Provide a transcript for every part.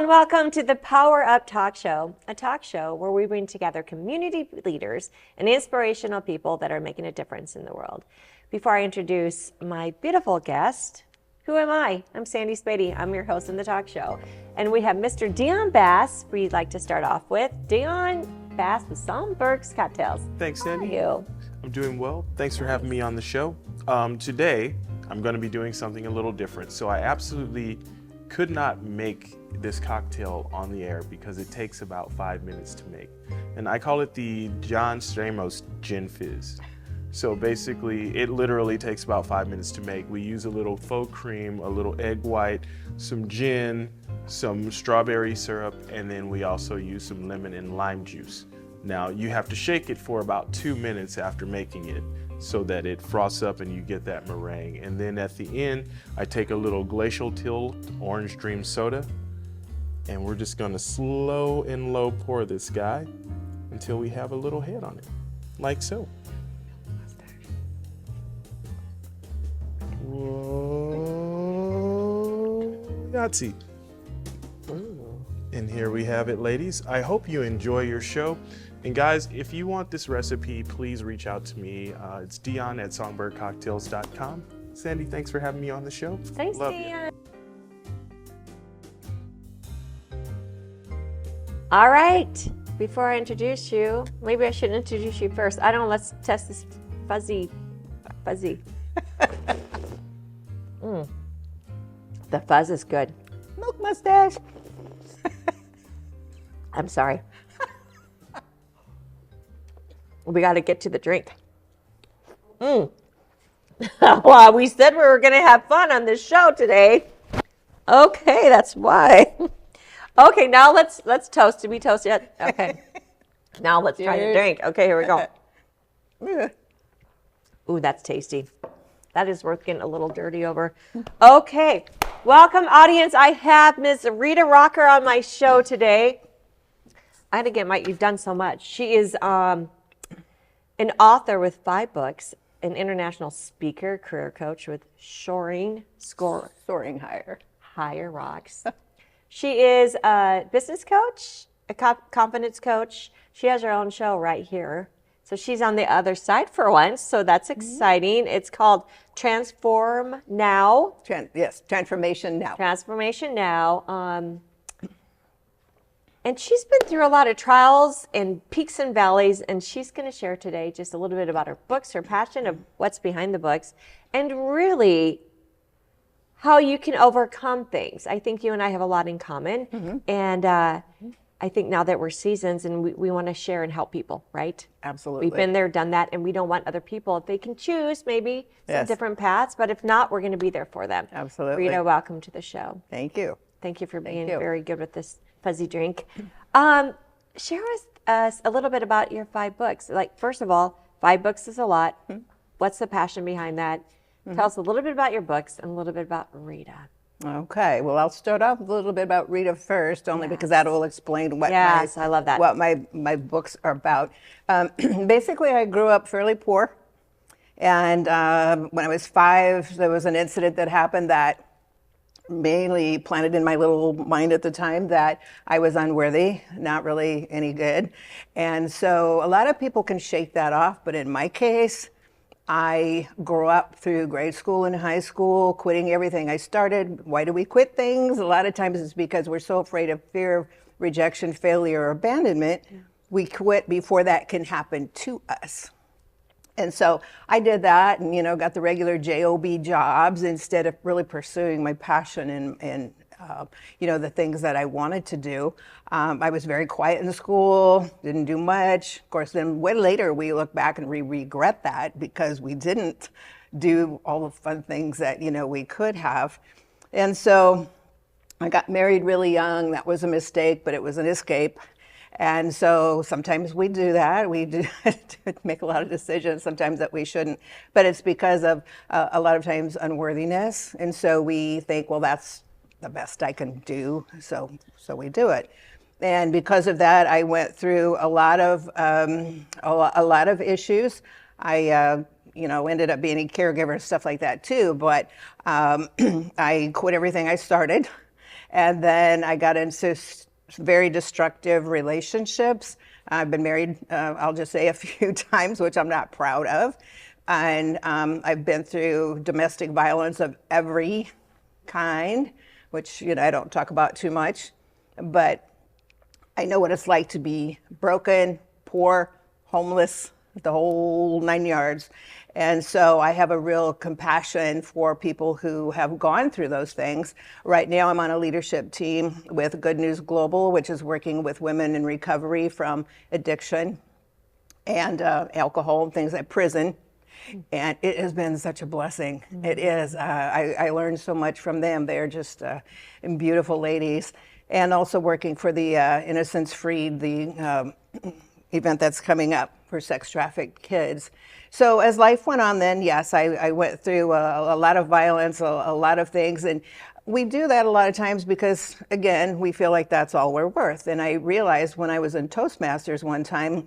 and welcome to the Power Up Talk Show, a talk show where we bring together community leaders and inspirational people that are making a difference in the world. Before I introduce my beautiful guest, who am I? I'm Sandy Spady. I'm your host in the talk show. And we have Mr. Dion Bass, we'd like to start off with. Dion Bass with Sonberg's Cocktails. Thanks, Sandy. How are you? I'm doing well. Thanks for having me on the show. Today, I'm going to be doing something a little different. So I absolutely could not make this cocktail on the air because it takes about 5 minutes to make. And I call it the John Stamos Gin Fizz. So basically, it literally takes about 5 minutes to make. We use a little faux cream, a little egg white, some gin, some strawberry syrup, and then we also use some lemon and lime juice. Now, you have to shake it for about 2 minutes after making it so that it froths up and you get that meringue. And then at the end, I take a little Glacial Till Orange Dream Soda, and we're just gonna slow and low pour this guy until we have a little head on it, like so. Whoa, Yahtzee. And here we have it, ladies. I hope you enjoy your show. And guys, if you want this recipe, please reach out to me. It's dion@sonbergcocktails.com. Sandy, thanks for having me on the show. Thanks, Love Dion. All right. Before I introduce you, maybe I should introduce you first. I don't know, let's test this fuzzy. The fuzz is good. Milk mustache. I'm sorry. We got to get to the drink. Well, we said we were going to have fun on this show today. Okay, that's why. Okay, now let's toast. Did we toast yet? Okay. Now let's try to drink. Okay, here we go. Ooh, that's tasty. That is worth getting a little dirty over. Okay, welcome audience. I have Ms. Rita Rocker on my show today. I had to get you've done so much. She is an author with 5 books, an international speaker, career coach with SoaringHigher.rocks. She is a business coach, a confidence coach. She has her own show right here. So she's on the other side for once, so that's exciting. It's called Transform Now. Transformation Now. Transformation Now. And she's been through a lot of trials and peaks and valleys, and she's going to share today just a little bit about her books, her passion of what's behind the books, and really how you can overcome things. I think you and I have a lot in common, and I think now that we're seasons and we want to share and help people, right? Absolutely. We've been there, done that, and we don't want other people, if they can choose maybe some different paths, but if not, we're going to be there for them. Absolutely. Rita, welcome to the show. Thank you. Thank you for being very good with this fuzzy drink. Share with us a little bit about your 5 books. Like, first of all, 5 books is a lot. What's the passion behind that? Tell us a little bit about your books and a little bit about Rita. Okay, well, I'll start off with a little bit about Rita first, only because that will explain what I love that. What my books are about. Basically, I grew up fairly poor, and when I was 5, there was an incident that happened that mainly planted in my little mind at the time that I was unworthy, not really any good. And so a lot of people can shake that off, but in my case, I grew up through grade school and high school, quitting everything I started. Why do we quit things? A lot of times it's because we're so afraid of fear of rejection, failure, or abandonment. We quit before that can happen to us. And so I did that and, got the regular JOB jobs instead of really pursuing my passion and the things that I wanted to do. I was very quiet in school, didn't do much. Of course, then way later we look back and we regret that because we didn't do all the fun things that, we could have. And so I got married really young. That was a mistake, but it was an escape. And so sometimes we do that. We do make a lot of decisions sometimes that we shouldn't, but it's because of a lot of times unworthiness. And so we think, well, that's the best I can do. So we do it. And because of that, I went through a lot of issues. I ended up being a caregiver and stuff like that too. But I quit everything I started. And then I got into very destructive relationships. I've been married, I'll just say a few times, which I'm not proud of. And I've been through domestic violence of every kind, which, I don't talk about too much. But I know what it's like to be broken, poor, homeless, the whole 9 yards. And so I have a real compassion for people who have gone through those things. Right now I'm on a leadership team with Good News Global, which is working with women in recovery from addiction and alcohol and things like prison. And it has been such a blessing. It is. I learned so much from them. They're just beautiful ladies. And also working for the Innocence Freed, the event that's coming up for sex trafficked kids. So as life went on then, yes, I went through a lot of violence, a lot of things. And we do that a lot of times because, again, we feel like that's all we're worth. And I realized when I was in Toastmasters one time,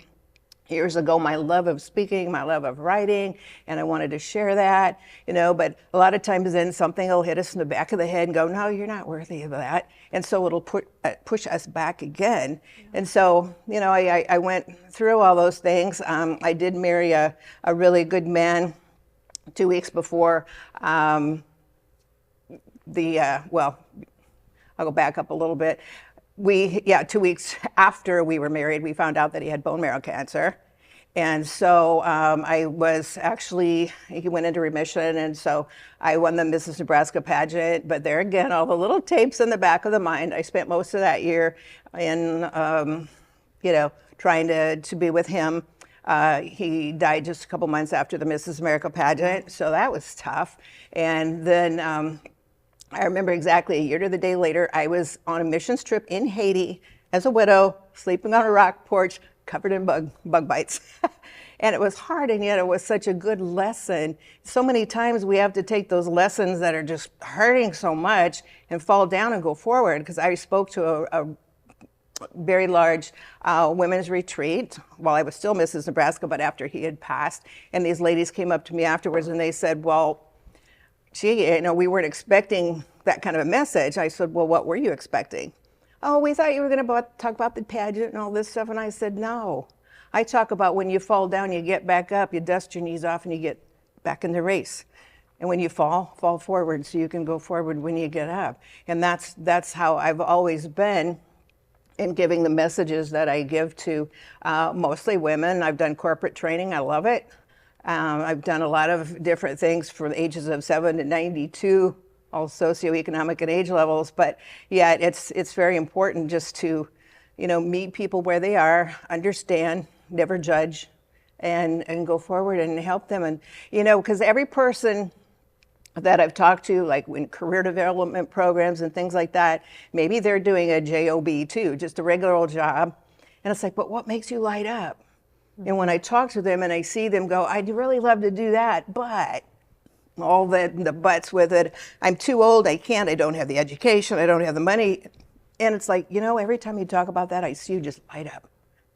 years ago, my love of speaking, my love of writing, and I wanted to share that, but a lot of times then something will hit us in the back of the head and go, no, you're not worthy of that. And so it'll push us back again. And so, I went through all those things. I did marry a really good man 2 weeks before well, I'll go back up a little bit. 2 weeks after we were married, we found out that he had bone marrow cancer. And so I was actually, he went into remission, and so I won the Mrs. Nebraska pageant. But there again, all the little tapes in the back of the mind. I spent most of that year in, trying to be with him. He died just a couple months after the Mrs. America pageant, so that was tough. And then I remember exactly a year to the day later, I was on a missions trip in Haiti as a widow, sleeping on a rock porch, covered in bug bites. And it was hard, and yet it was such a good lesson. So many times we have to take those lessons that are just hurting so much and fall down and go forward. Because I spoke to a very large women's retreat while I was still Mrs. Nebraska, but after he had passed. And these ladies came up to me afterwards and they said, well, gee, we weren't expecting that kind of a message. I said, well, what were you expecting? Oh, we thought you were going to talk about the pageant and all this stuff. And I said, no. I talk about when you fall down, you get back up, you dust your knees off, and you get back in the race. And when you fall forward so you can go forward when you get up. And that's how I've always been in giving the messages that I give to mostly women. I've done corporate training. I love it. I've done a lot of different things from the ages of 7 to 92, all socio-economic and age levels. But yeah, it's very important just to, meet people where they are, understand, never judge, and go forward and help them. And, because every person that I've talked to, like in career development programs and things like that, maybe they're doing a job too, just a regular old job. And it's like, but what makes you light up? And when I talk to them and I see them go, I'd really love to do that, but all the buts with it, I'm too old, I can't, I don't have the education, I don't have the money. And it's like, every time you talk about that, I see you just light up.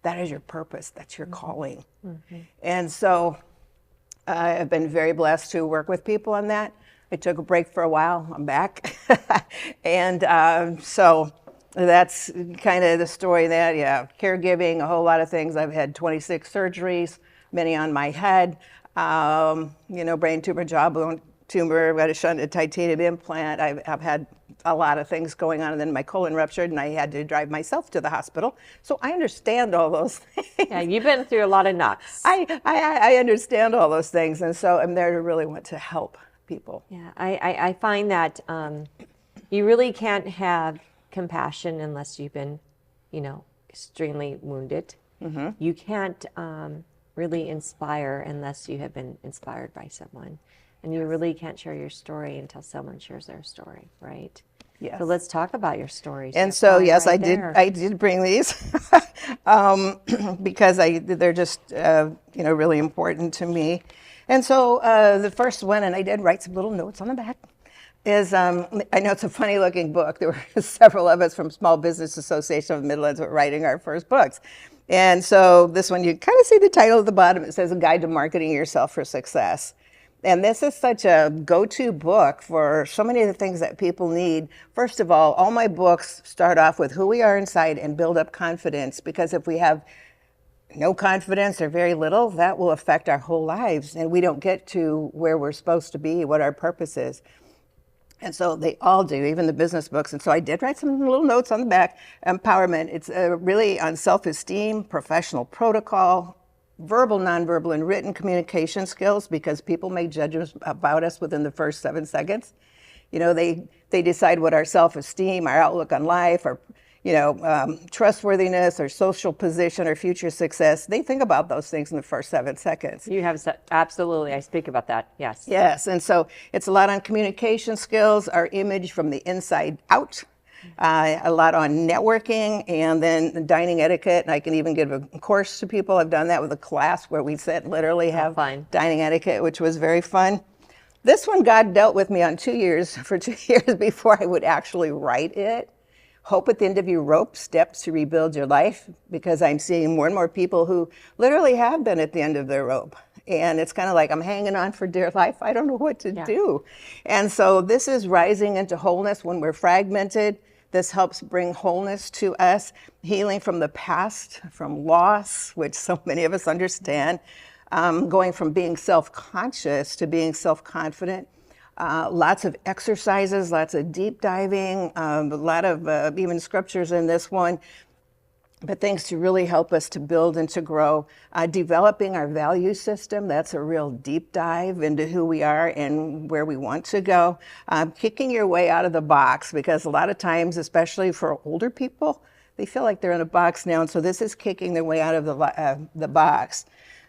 That is your purpose, that's your calling. Mm-hmm. And so I've been very blessed to work with people on that. I took a break for a while, I'm back. And so that's kind of the story there. Yeah, caregiving, a whole lot of things. I've had 26 surgeries, many on my head. Brain tumor, jawbone tumor. I've got a shunt, a titanium implant. I've had a lot of things going on, and then my colon ruptured, and I had to drive myself to the hospital. So I understand all those things. Yeah, you've been through a lot of knocks. I understand all those things, and so I'm there to really want to help people. Yeah, I find that you really can't have compassion unless you've been, extremely wounded. Mm-hmm. You can't really inspire unless you have been inspired by someone. And you really can't share your story until someone shares their story, right? Yes. So let's talk about your stories. And so, yes, right I did bring these because they're just, really important to me. And so the first one, and I did write some little notes on the back, is, I know it's a funny looking book. There were several of us from Small Business Association of the Midlands were writing our first books. And so this one, you kind of see the title at the bottom. It says A Guide to Marketing Yourself for Success. And this is such a go-to book for so many of the things that people need. First of all my books start off with who we are inside and build up confidence, because if we have no confidence or very little, that will affect our whole lives, and we don't get to where we're supposed to be, what our purpose is. And so they all do, even the business books. And so I did write some little notes on the back. Empowerment, it's really on self-esteem, professional protocol, verbal, nonverbal, and written communication skills, because people make judgments about us within the first 7 seconds. You know, they decide what our self-esteem, our outlook on life, our trustworthiness, or social position, or future success. They think about those things in the first 7 seconds. You have absolutely. I speak about that. Yes. Yes, and so it's a lot on communication skills, our image from the inside out, a lot on networking, and then dining etiquette. And I can even give a course to people. I've done that with a class where we sit literally have dining etiquette, which was very fun. This one God dealt with me on for 2 years before I would actually write it. Hope at the end of your rope, steps to rebuild your life, because I'm seeing more and more people who literally have been at the end of their rope. And it's kind of like, I'm hanging on for dear life. I don't know what to do. And so this is rising into wholeness when we're fragmented. This helps bring wholeness to us, healing from the past, from loss, which so many of us understand, going from being self-conscious to being self-confident. Lots of exercises, lots of deep diving, a lot of even scriptures in this one, but things to really help us to build and to grow. Developing our value system, that's a real deep dive into who we are and where we want to go. Kicking your way out of the box, because a lot of times, especially for older people, they feel like they're in a box now, and so this is kicking their way out of the box.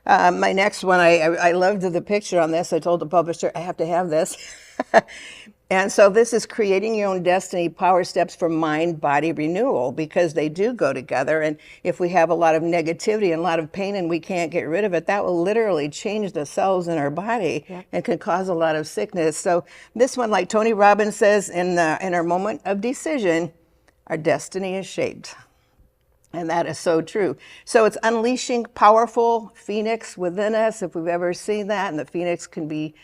My next one, I loved the picture on this. I told the publisher, I have to have this. And so this is creating your own destiny, power steps for mind-body renewal, because they do go together. And if we have a lot of negativity and a lot of pain and we can't get rid of it, that will literally change the cells in our body and can cause a lot of sickness. So this one, like Tony Robbins says, in our moment of decision, our destiny is shaped. And that is so true. So it's unleashing powerful phoenix within us, if we've ever seen that. And the phoenix can be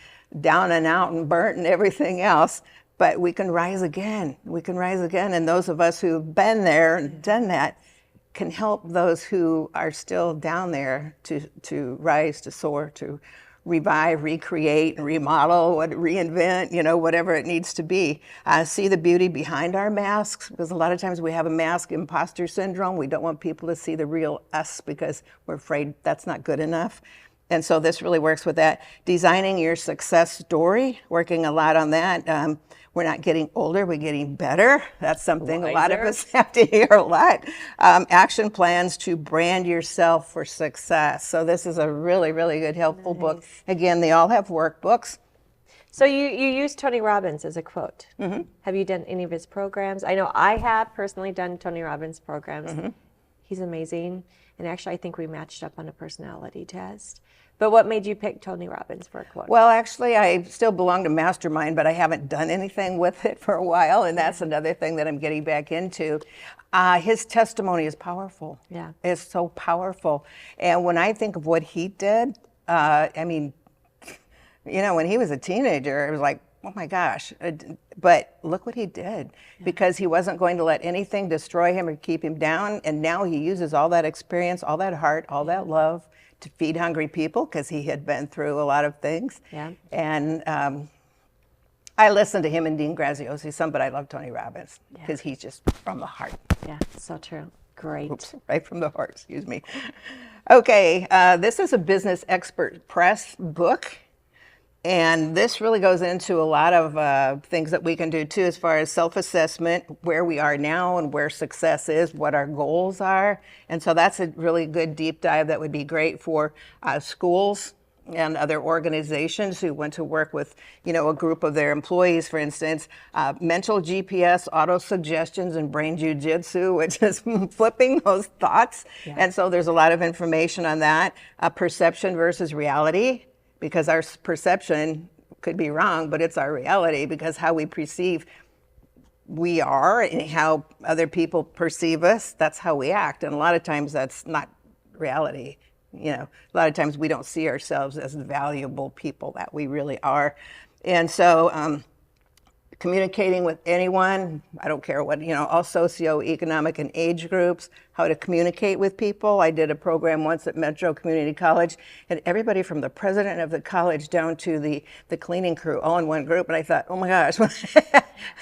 down and out and burnt and everything else, but we can rise again. We can rise again. And those of us who've been there and done that can help those who are still down there to rise, to soar, to revive, recreate, remodel, reinvent, whatever it needs to be. See the beauty behind our masks, because a lot of times we have a mask imposter syndrome. We don't want people to see the real us because we're afraid that's not good enough. And so this really works with that. Designing your success story, working a lot on that. We're not getting older, we're getting better. That's something a lot of us have to hear a lot. Action plans to brand yourself for success. So this is a really, really good, helpful book. Again, they all have workbooks. So you use Tony Robbins as a quote. Mm-hmm. Have you done any of his programs? I know I have personally done Tony Robbins programs. Mm-hmm. He's amazing. And actually, I think we matched up on a personality test. But what made you pick Tony Robbins for a quote? Well, actually, I still belong to Mastermind, but I haven't done anything with it for a while, and that's another thing that I'm getting back into. His testimony is powerful. Yeah. It's so powerful. And when I think of what he did, when he was a teenager, it was like, oh my gosh. But look what he did, because he wasn't going to let anything destroy him or keep him down. And now he uses all that experience, all that heart, all that love to feed hungry people, because he had been through a lot of things. Yeah. And I listen to him and Dean Graziosi some, but I love Tony Robbins because he's just from the heart. Yeah, so true. Great. Oops, right from the heart, excuse me. Okay, this is a Business Expert Press book. And this really goes into a lot of things that we can do too, as far as self-assessment, where we are now and where success is, what our goals are. And so that's a really good deep dive that would be great for schools and other organizations who want to work with, a group of their employees, for instance. Mental GPS, auto suggestions, and brain jujitsu, which is flipping those thoughts. Yeah. And so there's a lot of information on that. Perception versus reality. Because our perception could be wrong, but it's our reality, because how we perceive we are and how other people perceive us, that's how we act. And a lot of times that's not reality. a lot of times we don't see ourselves as the valuable people that we really are. And so communicating with anyone, I don't care what, all socio-economic and age groups, how to communicate with people. I did a program once at Metro Community College, and everybody from the president of the college down to the cleaning crew all in one group. And I thought, oh my gosh.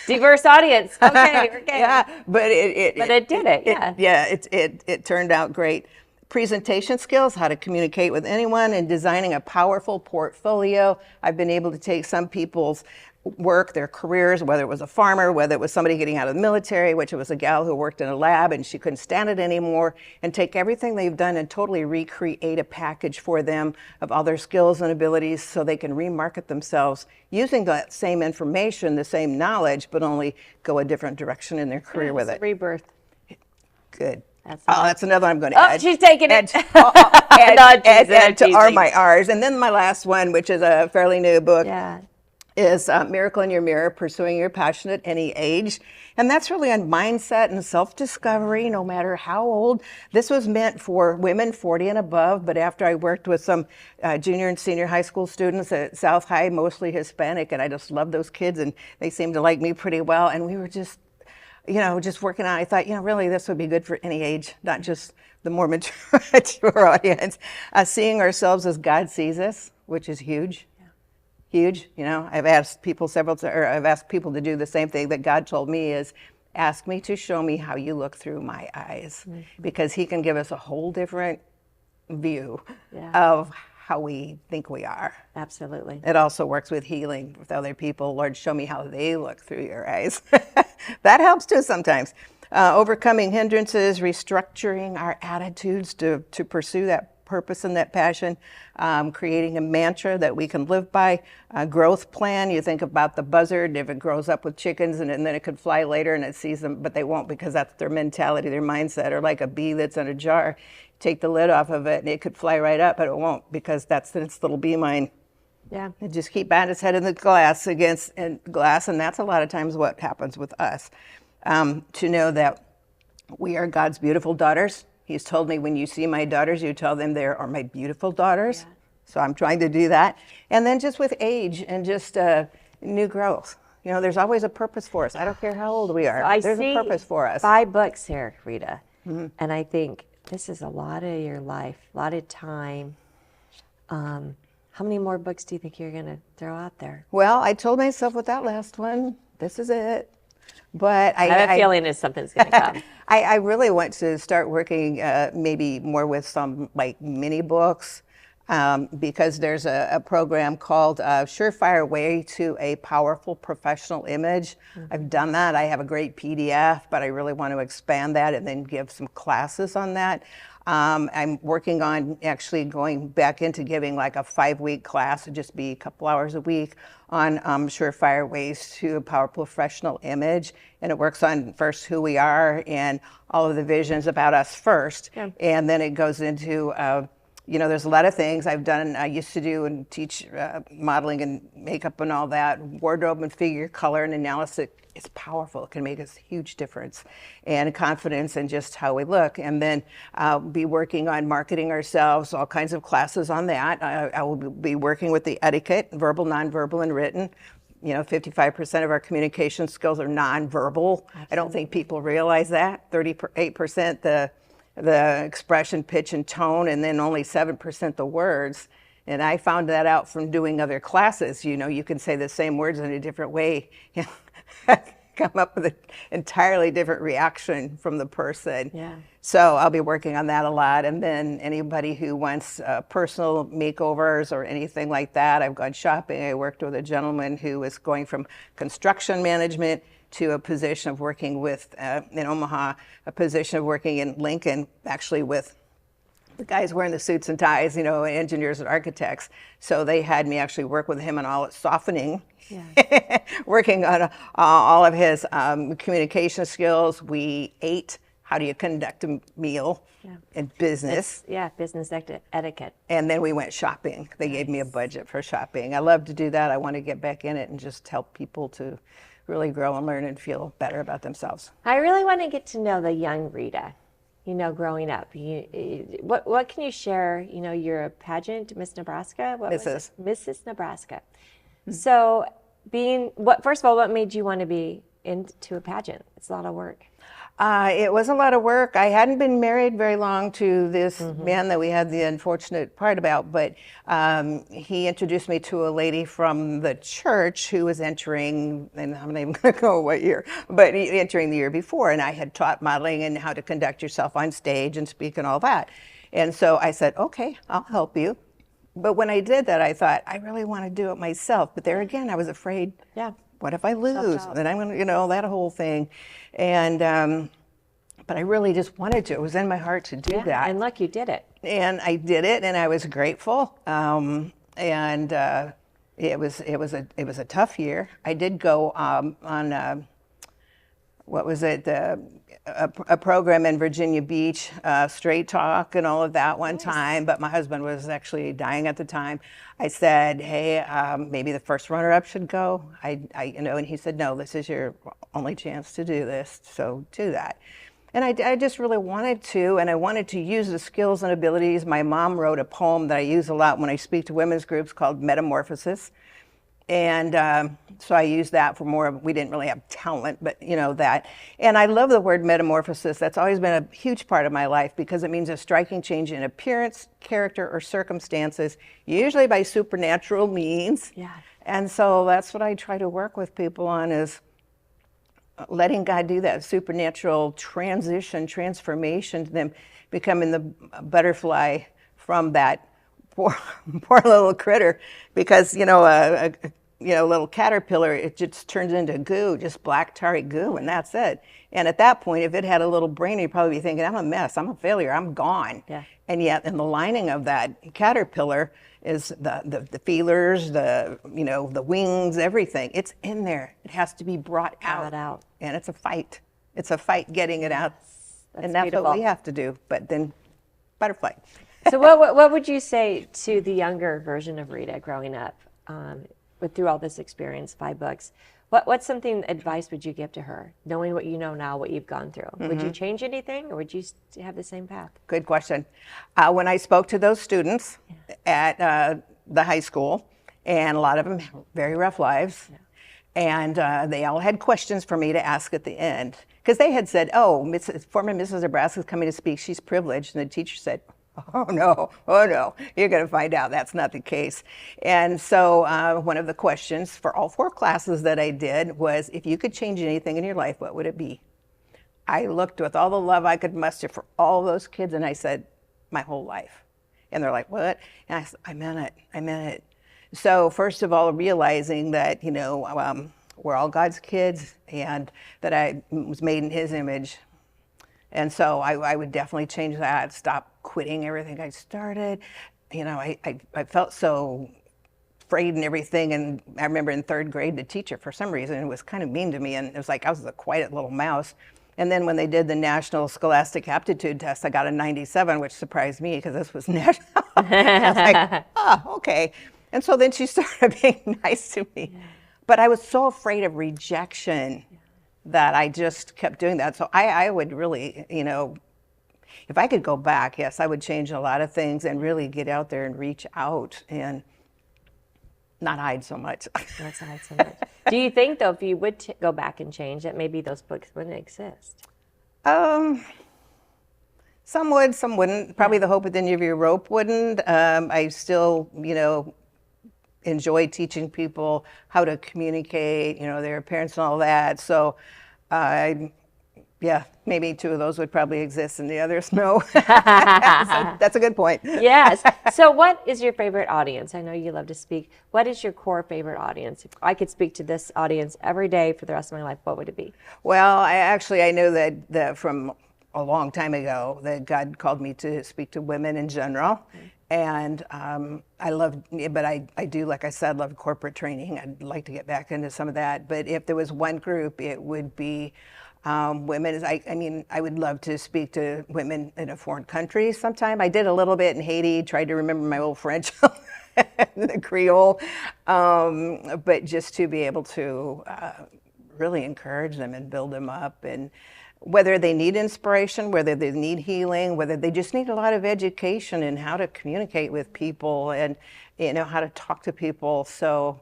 Diverse audience. Okay. Yeah, but it did it. Yeah. It turned out great. Presentation skills, how to communicate with anyone, and designing a powerful portfolio. I've been able to take some people's work, their careers, whether it was a farmer, whether it was somebody getting out of the military, which was a gal who worked in a lab and she couldn't stand it anymore, and take everything they've done and totally recreate a package for them of all their skills and abilities so they can remarket themselves using that same information, the same knowledge, but only go a different direction in their career with it. Rebirth. Good. That's another one I'm going to add. Oh, she's taking it. Add to my R's. And then my last one, which is a fairly new book, is Miracle in Your Mirror, Pursuing Your Passion at Any Age. And that's really on mindset and self-discovery, no matter how old. This was meant for women 40 and above, but after I worked with some junior and senior high school students at South High, mostly Hispanic, and I just love those kids, and they seemed to like me pretty well, and we were just working on it. I thought, really, this would be good for any age, not just the more mature audience. Seeing ourselves as God sees us, which is huge. Huge. I've asked people I've asked people to do the same thing that God told me is, ask me to show me how you look through my eyes, because he can give us a whole different view of how we think we are. Absolutely. It also works with healing with other people. Lord, show me how they look through your eyes. That helps too sometimes. Overcoming hindrances, restructuring our attitudes to pursue that purpose and that passion, creating a mantra that we can live by, a growth plan. You think about the buzzard, if it grows up with chickens and then it could fly later and it sees them, but they won't because that's their mentality, their mindset, or like a bee that's in a jar. Take the lid off of it and it could fly right up, but it won't because that's its little bee mind. Yeah. It just keep batting its head in the glass, and that's a lot of times what happens with us. To know that we are God's beautiful daughters. He's told me, when you see my daughters, you tell them they are my beautiful daughters. Yeah. So I'm trying to do that. And then just with age and just new growth. There's always a purpose for us. I don't care how old we are. There's a purpose for us. 5 books here, Rita. Mm-hmm. And I think this is a lot of your life, a lot of time. How many more books do you think you're going to throw out there? Well, I told myself with that last one, this is it. But I have a feeling something's going to come. I really want to start working maybe more with some like mini books, because there's a program called Surefire Way to a Powerful Professional Image. Mm-hmm. I've done that. I have a great PDF, but I really want to expand that and then give some classes on that. I'm working on actually going back into giving like a 5-week class, it'd just be a couple hours a week, on Surefire Ways to a Powerful Professional Image. And it works on first who we are and all of the visions about us first. Yeah. And then it goes into, there's a lot of things I've done. I used to do and teach modeling and makeup and all that, wardrobe and figure color and analysis. It's powerful. It can make us a huge difference, and confidence in just how we look. And then I'll be working on marketing ourselves, all kinds of classes on that. I will be working with the etiquette, verbal, nonverbal, and written. 55% of our communication skills are nonverbal. Absolutely. I don't think people realize that. 38% the expression, pitch, and tone, and then only 7% the words. And I found that out from doing other classes. You can say the same words in a different way. Come up with an entirely different reaction from the person. Yeah. So I'll be working on that a lot. And then anybody who wants personal makeovers or anything like that, I've gone shopping. I worked with a gentleman who was going from construction management to a position of working with, in Omaha, a position of working in Lincoln, actually with the guys wearing the suits and ties, engineers and architects. So they had me actually work with him on all its softening, working on all of his communication skills. We ate. How do you conduct a meal in business? Business etiquette. And then we went shopping. They gave me a budget for shopping. I love to do that. I want to get back in it and just help people to really grow and learn and feel better about themselves. I really want to get to know the young Rita. growing up? What can you share? You're a pageant, Miss Nebraska. What was Mrs. it? Mrs. Nebraska. So, first of all, what made you want to be into a pageant? It's a lot of work. It was a lot of work. I hadn't been married very long to this man that we had the unfortunate part about, but he introduced me to a lady from the church who was entering, and I'm not even going to go what year, but entering the year before, and I had taught modeling and how to conduct yourself on stage and speak and all that. And so I said, okay, I'll help you. But when I did that, I thought, I really want to do it myself. But there again, I was afraid. Yeah. What if I lose? Self-doubt. Then I'm going to, that whole thing. And, but I really just wanted to. It was in my heart to do that. And look, you did it. And I did it, and I was grateful. And it was a tough year. I did go on what was it? A program in Virginia Beach, Straight Talk and all of that one time, but my husband was actually dying at the time. I said, hey, maybe the first runner-up should go. And he said, no, this is your only chance to do this, so do that. And I just really wanted to, and I wanted to use the skills and abilities. My mom wrote a poem that I use a lot when I speak to women's groups called Metamorphosis. And so I used that for more. We didn't really have talent, but that. And I love the word metamorphosis. That's always been a huge part of my life because it means a striking change in appearance, character, or circumstances, usually by supernatural means. Yeah. And so that's what I try to work with people on, is letting God do that supernatural transformation to them becoming the butterfly from that poor little critter, because a little caterpillar, it just turns into goo, just black tarry goo, and that's it. And at that point, if it had a little brain, you'd probably be thinking, I'm a mess, I'm a failure, I'm gone. Yeah. And yet in the lining of that caterpillar is the feelers, the wings, everything. It's in there. It has to be brought out. And it's a fight. It's a fight getting it out. And that's beautiful. what we have to do. But then butterfly. So what would you say to the younger version of Rita growing up, through all this experience, 5 books? What's advice would you give to her, knowing what you know now, what you've gone through? Mm-hmm. Would you change anything, or would you have the same path? Good question. When I spoke to those students at the high school, and a lot of them have very rough lives, and they all had questions for me to ask at the end, because they had said, oh, former Mrs. Nebraska is coming to speak, she's privileged, and the teacher said, oh no, you're going to find out that's not the case. And so one of the questions for all 4 classes that I did was, if you could change anything in your life, what would it be? I looked with all the love I could muster for all those kids, and I said, my whole life. And they're like, what? And I said, I meant it. So first of all, realizing that, we're all God's kids, and that I was made in His image. And so I would definitely change that, stop quitting everything I started. I felt so afraid and everything. And I remember in 3rd grade, the teacher, for some reason, was kind of mean to me. And it was like I was a quiet little mouse. And then when they did the National Scholastic Aptitude Test, I got a 97, which surprised me because this was national. I was like, oh, okay. And so then she started being nice to me. Yeah. But I was so afraid of rejection that I just kept doing that. So I would really, if I could go back, yes, I would change a lot of things and really get out there and reach out and not hide so much. Not hide so much. Do you think, though, if you would go back and change, that maybe those books wouldn't exist? Some would, some wouldn't. Probably The Hope at the End of Your Rope wouldn't. I still, enjoy teaching people how to communicate, their parents and all that. So, maybe 2 of those would probably exist and the others no. So that's a good point. Yes. So what is your favorite audience? I know you love to speak. What is your core favorite audience? If I could speak to this audience every day for the rest of my life, what would it be? Well, I know that from a long time ago that God called me to speak to women in general. Mm-hmm. And I love, but I do, like I said, love corporate training. I'd like to get back into some of that. But if there was one group, it would be women. I would love to speak to women in a foreign country sometime. I did a little bit in Haiti, tried to remember my old French, the Creole, but just to be able to really encourage them and build them up. And whether they need inspiration, whether they need healing, whether they just need a lot of education in how to communicate with people and, how to talk to people. So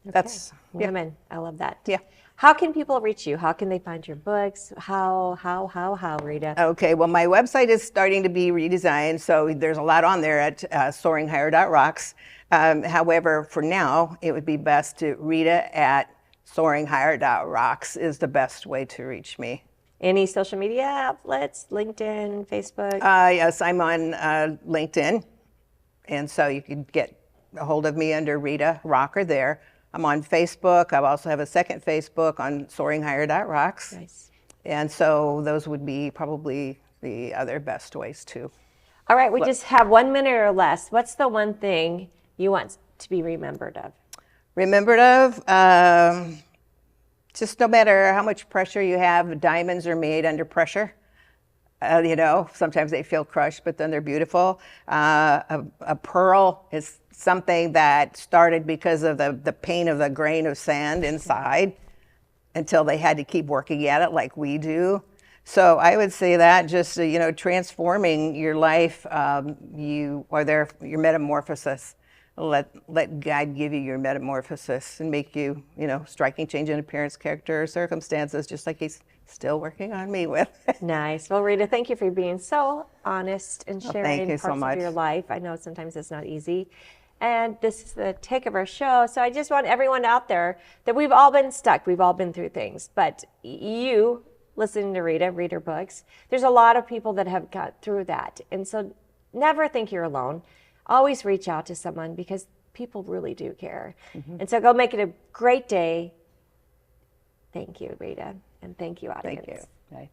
that's women. I love that. Yeah. How can people reach you? How can they find your books? How, Rita? Okay, well, my website is starting to be redesigned, so there's a lot on there at SoaringHigher.rocks. However, for now, it would be best to Rita at SoaringHigher.rocks is the best way to reach me. Any social media outlets? LinkedIn, Facebook? Yes, I'm on LinkedIn, and so you can get a hold of me under Rita Rocker there. I'm on Facebook. I also have a second Facebook on SoaringHigher.rocks. Nice. And so those would be probably the other best ways too. All right, we just have 1 minute or less. What's the one thing you want to be remembered of? Remembered of, just no matter how much pressure you have, diamonds are made under pressure. Sometimes they feel crushed, but then they're beautiful. A pearl is something that started because of the pain of the grain of sand inside until they had to keep working at it like we do. So I would say that just, transforming your life, you are there, your metamorphosis. Let God give you your metamorphosis and make you, striking change in appearance, character, or circumstances, just like He's still working on me with. Nice. Well, Rita, thank you for being so honest and sharing thank you parts so much. of your life. I know sometimes it's not easy. And this is the take of our show. So I just want everyone out there that we've all been stuck. We've all been through things. But you, listening to Rita, read her books, there's a lot of people that have got through that. And so never think you're alone. Always reach out to someone because people really do care. Mm-hmm. And so go make it a great day. Thank you, Rita. And thank you, audience. Thank you. Bye.